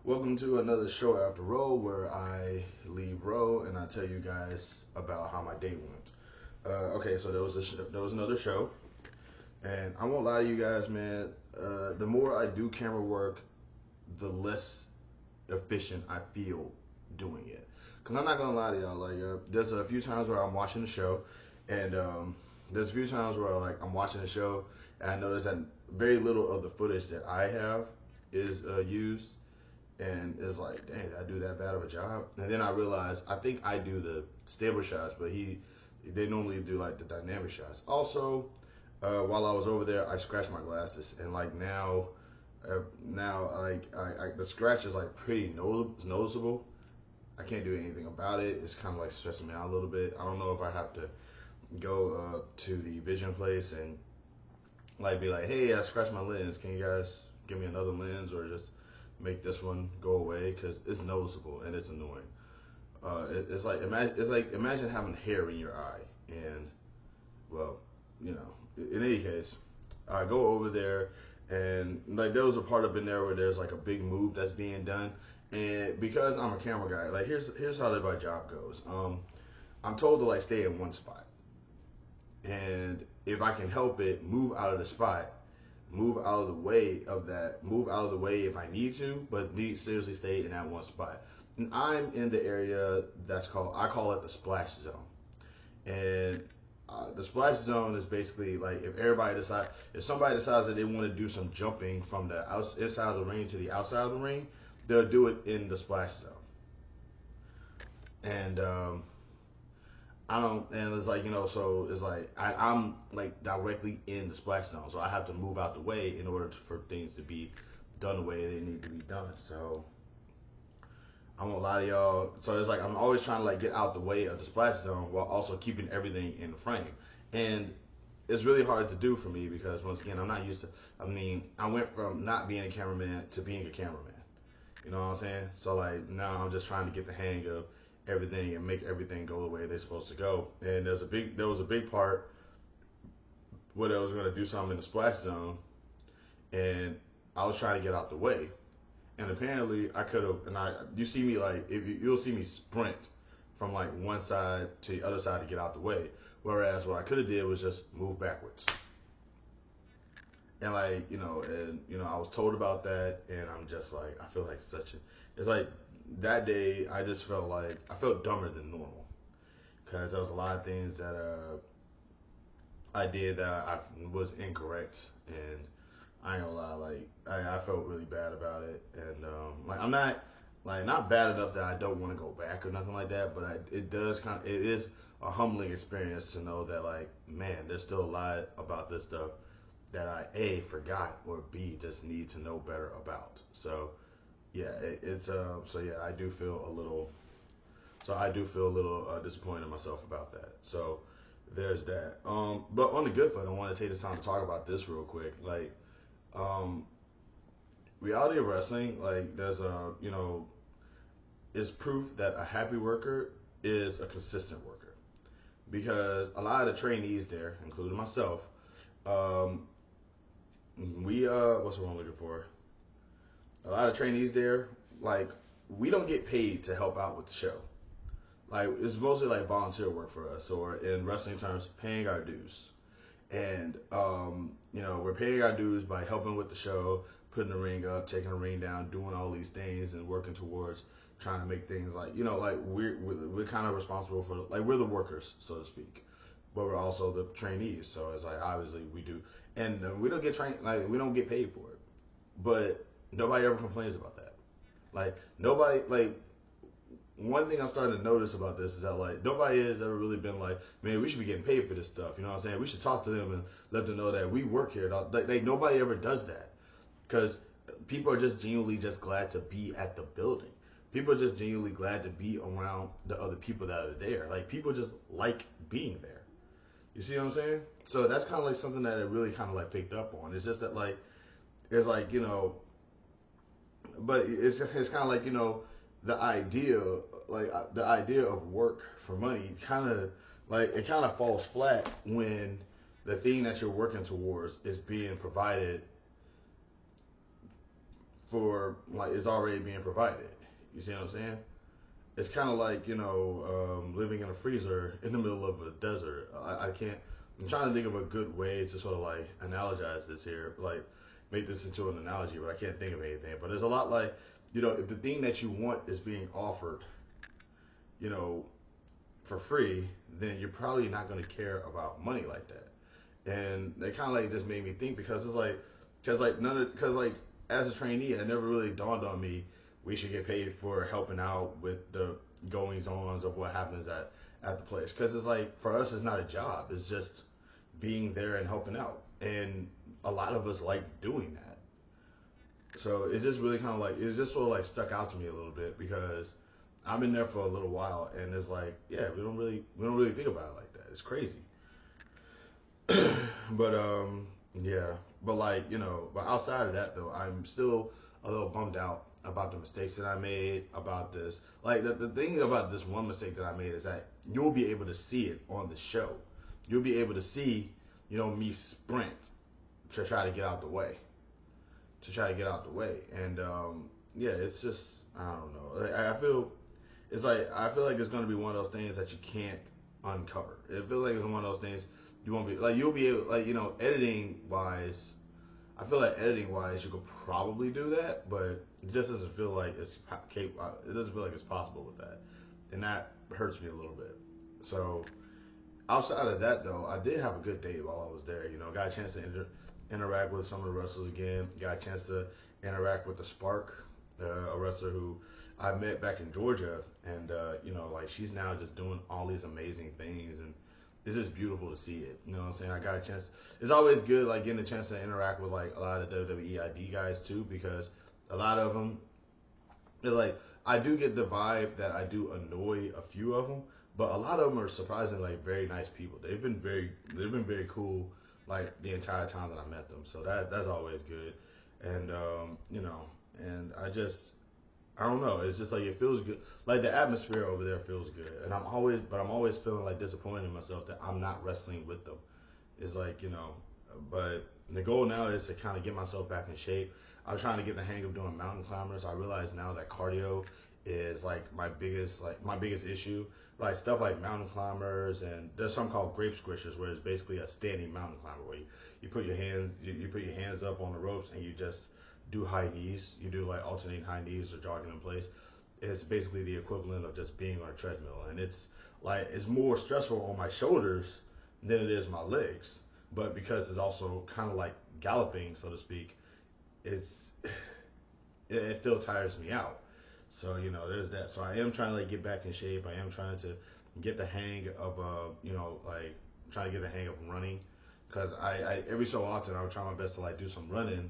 Welcome to another show after RoW, where I leave RoW and I tell you guys about how my day went. Okay, so there was another show, and I won't lie to you guys, man. The more I do camera work, the less efficient I feel doing it. Cause I'm not gonna lie to y'all, there's a few times where I'm watching the show, and there's a few times where I'm watching the show, and I notice that very little of the footage that I have is used, and it's like, dang, did I do that bad of a job? And then I realized I think I do the stable shots, but they normally do like the dynamic shots. Also, while I was over there, I scratched my glasses, and now the scratch is like pretty noticeable. I can't do anything about it. It's kind of like stressing me out a little bit. I don't know if I have to go to the vision place and like be like, hey, I scratched my lens. Can you guys give me another lens or just make this one go away? Because it's noticeable and it's annoying. It's like imagine having hair in your eye, and well, in any case, I go over there, and like there was a part up in there where there's like a big move that's being done, and because I'm a camera guy, like here's how my job goes. I'm told to like stay in one spot, and if I can help it, move out of the spot, move out of the way of that, move out of the way if I need to, but need seriously stay in that one spot. And I'm in the area I call it the splash zone. And the splash zone is basically like if somebody decides that they want to do some jumping from the inside of the ring to the outside of the ring, they'll do it in the splash zone. And I don't, and it's like, so it's like I'm like directly in the splash zone, so I have to move out the way in order for things to be done the way they need to be done. So I won't lie to y'all. So it's like I'm always trying to like get out the way of the splash zone while also keeping everything in the frame. And it's really hard to do for me because once again, I'm not used to. I mean, I went from not being a cameraman to being a cameraman. You know what I'm saying? So like now I'm just trying to get the hang of everything and make everything go the way they're supposed to go. And there was a big part where I was going to do something in the splash zone, and I was trying to get out the way. And apparently I could have, you see me like, you'll see me sprint from like one side to the other side to get out the way. Whereas what I could have did was just move backwards. And I was told about that, and I'm just like, I feel like it's like that day I just felt like I felt dumber than normal because there was a lot of things that I did that I was incorrect, and I ain't gonna lie, like I felt really bad about it, and like I'm not like not bad enough that I don't want to go back or nothing like that, but it is a humbling experience to know that like man, there's still a lot about this stuff that I A forgot or B just need to know better about. So yeah, so yeah, I do feel a little disappointed in myself about that. So there's that. But on the good foot, I want to take this time to talk about this real quick. Um, Reality of wrestling, like there's is proof that a happy worker is a consistent worker because a lot of the trainees there, including myself, um, what's the word I'm looking for? A lot of trainees there, like we don't get paid to help out with the show. Like it's mostly like volunteer work for us, or in wrestling terms, paying our dues. And we're paying our dues by helping with the show, putting the ring up, taking the ring down, doing all these things, and working towards trying to make things like like we're kind of responsible for like we're the workers, so to speak, but we're also the trainees. So it's like obviously we do, and we don't get trained like we don't get paid for it, but nobody ever complains about that. Like nobody like one thing I'm starting to notice about this is that like nobody has ever really been like, man, we should be getting paid for this stuff. You know what I'm saying? We should talk to them and let them know that we work here. Like nobody ever does that because people are just genuinely just glad to be at the building. People are just genuinely glad to be around the other people that are there. Like people just like being there. You see what I'm saying? So that's kind of like something that I really kind of like picked up on. It's just that like it's like but it's kind of like the idea the idea of work for money kind of like it kind of falls flat when the thing that you're working towards is being provided for like it's already being provided. You see what I'm saying? It's kind of like living in a freezer in the middle of a desert. I can't. I'm trying to think of a good way to sort of like analogize this here, like make this into an analogy, but I can't think of anything. But there's a lot like if the thing that you want is being offered, you know, for free, then you're probably not going to care about money like that. And it kind of like just made me think because it's like, because like as a trainee, it never really dawned on me we should get paid for helping out with the goings ons of what happens at the place. Because it's like for us, it's not a job; it's just being there and helping out. And a lot of us like doing that. So it's just really kind of like it's just sort of like stuck out to me a little bit because I've been there for a little while, and it's like, yeah, we don't really think about it like that. It's crazy. But yeah, but like but outside of that though, I'm still a little bummed out about the mistakes that I made about this. Like the thing about this one mistake that I made is that you'll be able to see it on the show. You'll be able to see me sprint to try to get out the way, and yeah, it's just I don't know. Like, I feel it's like I feel like it's gonna be one of those things that you can't uncover. It feels like it's one of those things you won't be like you'll be able like editing wise. I feel like editing wise you could probably do that, but it just doesn't feel like it's capable. It doesn't feel like it's possible with that, and that hurts me a little bit. So outside of that though, I did have a good day while I was there. Got a chance to interact with some of the wrestlers again. Got a chance to interact with the Spark, a wrestler who I met back in Georgia, and like she's now just doing all these amazing things, and it's just beautiful to see it. You know what I'm saying? I got a chance. It's always good like getting a chance to interact with like a lot of WWE ID guys too, because a lot of them, they're like I do get the vibe that I do annoy a few of them, but a lot of them are surprisingly like very nice people. They've been very cool like the entire time that I met them. So that's always good. And and I don't know. It's just like it feels good. Like the atmosphere over there feels good, and I'm always feeling like disappointed in myself that I'm not wrestling with them. It's like but the goal now is to kind of get myself back in shape. I'm trying to get the hang of doing mountain climbers. I realize now that cardio is like my biggest issue. Like stuff like mountain climbers, and there's something called grape squishers, where it's basically a standing mountain climber where you put your hands up on the ropes and you just do high knees. You do like alternating high knees or jogging in place. It's basically the equivalent of just being on a treadmill, and it's more stressful on my shoulders than it is my legs. But because it's also kind of like galloping, so to speak, it's it still tires me out. So there's that. So I am trying to like get back in shape. I am trying to get the hang of like trying to get the hang of running, because I every so often I'll try my best to like do some running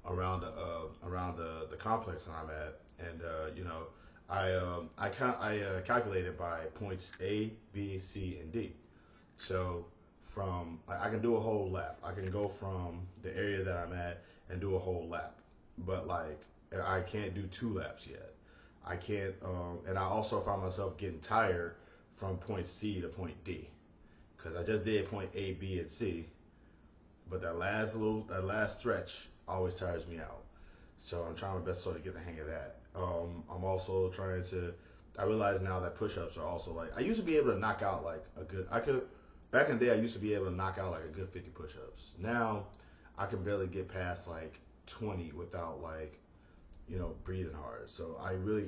around the complex that I'm at, and I calculated by points A, B, C, and D. So from I can do a whole lap. I can go from the area that I'm at and do a whole lap, but like I can't do 2 laps yet. I can't, and I also find myself getting tired from point C to point D, because I just did point A, B, and C, but that last stretch always tires me out. So I'm trying my best to sort of get the hang of that. I'm also trying to. I realize now that push-ups are also like I used to be able to knock out like a good. I could back in the day I used to be able to knock out like a good 50 push-ups. Now I can barely get past like 20 without like breathing hard. So I really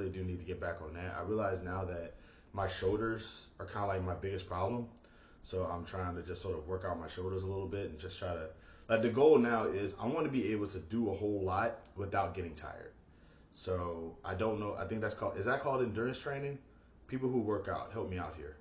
do need to get back on that. I realize now that my shoulders are kind of like my biggest problem. So I'm trying to just sort of work out my shoulders a little bit and just try to, like the goal now is I want to be able to do a whole lot without getting tired. So I don't know. I think is that called endurance training? People who work out, help me out here.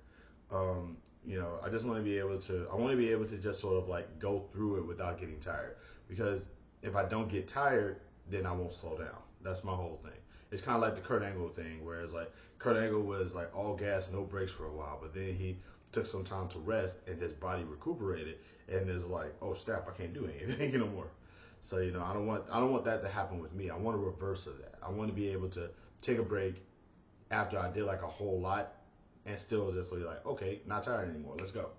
I just want to be able to, I want to be able to just sort of like go through it without getting tired. Because if I don't get tired, then I won't slow down. That's my whole thing. It's kind of like the Kurt Angle thing, where it's like Kurt Angle was like all gas, no brakes for a while, but then he took some time to rest and his body recuperated, and is like, oh snap, I can't do anything anymore. So I don't want that to happen with me. I want a reverse of that. I want to be able to take a break after I did like a whole lot and still just be like, okay, not tired anymore. Let's go.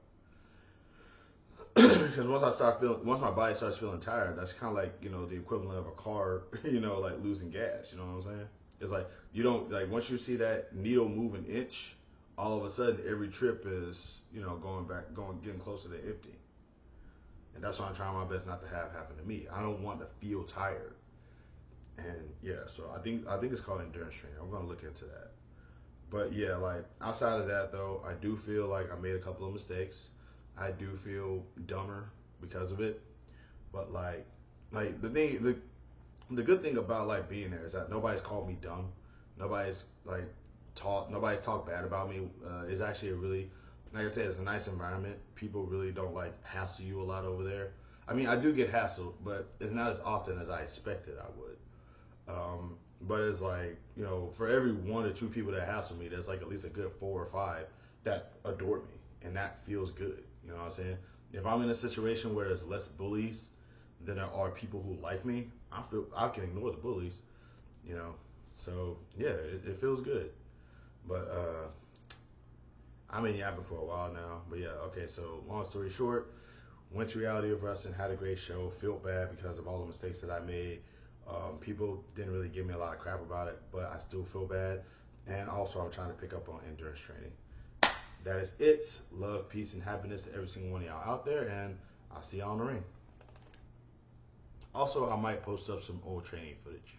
Because once my body starts feeling tired, that's kind of like the equivalent of a car, like losing gas. You know what I'm saying? It's like you don't like once you see that needle move an inch, all of a sudden every trip is getting closer to empty, and that's why I'm trying my best not to have happen to me. I don't want to feel tired, and yeah, so I think it's called endurance training. I'm gonna look into that. But yeah, like outside of that though, I do feel like I made a couple of mistakes. I do feel dumber because of it. But like the good thing about like being there is that nobody's called me dumb. Nobody's like nobody's talked bad about me. It's actually a really, like I said, it's a nice environment. People really don't like hassle you a lot over there. I mean, I do get hassled, but it's not as often as I expected I would. But it's like, for every one or two people that hassle me, there's like at least a good four or five that adore me, and that feels good. You know what I'm saying? If I'm in a situation where there's less bullies than there are people who like me, I can ignore the bullies. You know, so yeah, it feels good. But I'm in yapping for a while now. But yeah, okay. So long story short, went to Reality of Wrestling, had a great show. Feel bad because of all the mistakes that I made. People didn't really give me a lot of crap about it, but I still feel bad. And also, I'm trying to pick up on endurance training. That is it. Love, peace, and happiness to every single one of y'all out there, and I'll see y'all in the ring. Also, I might post up some old training footage.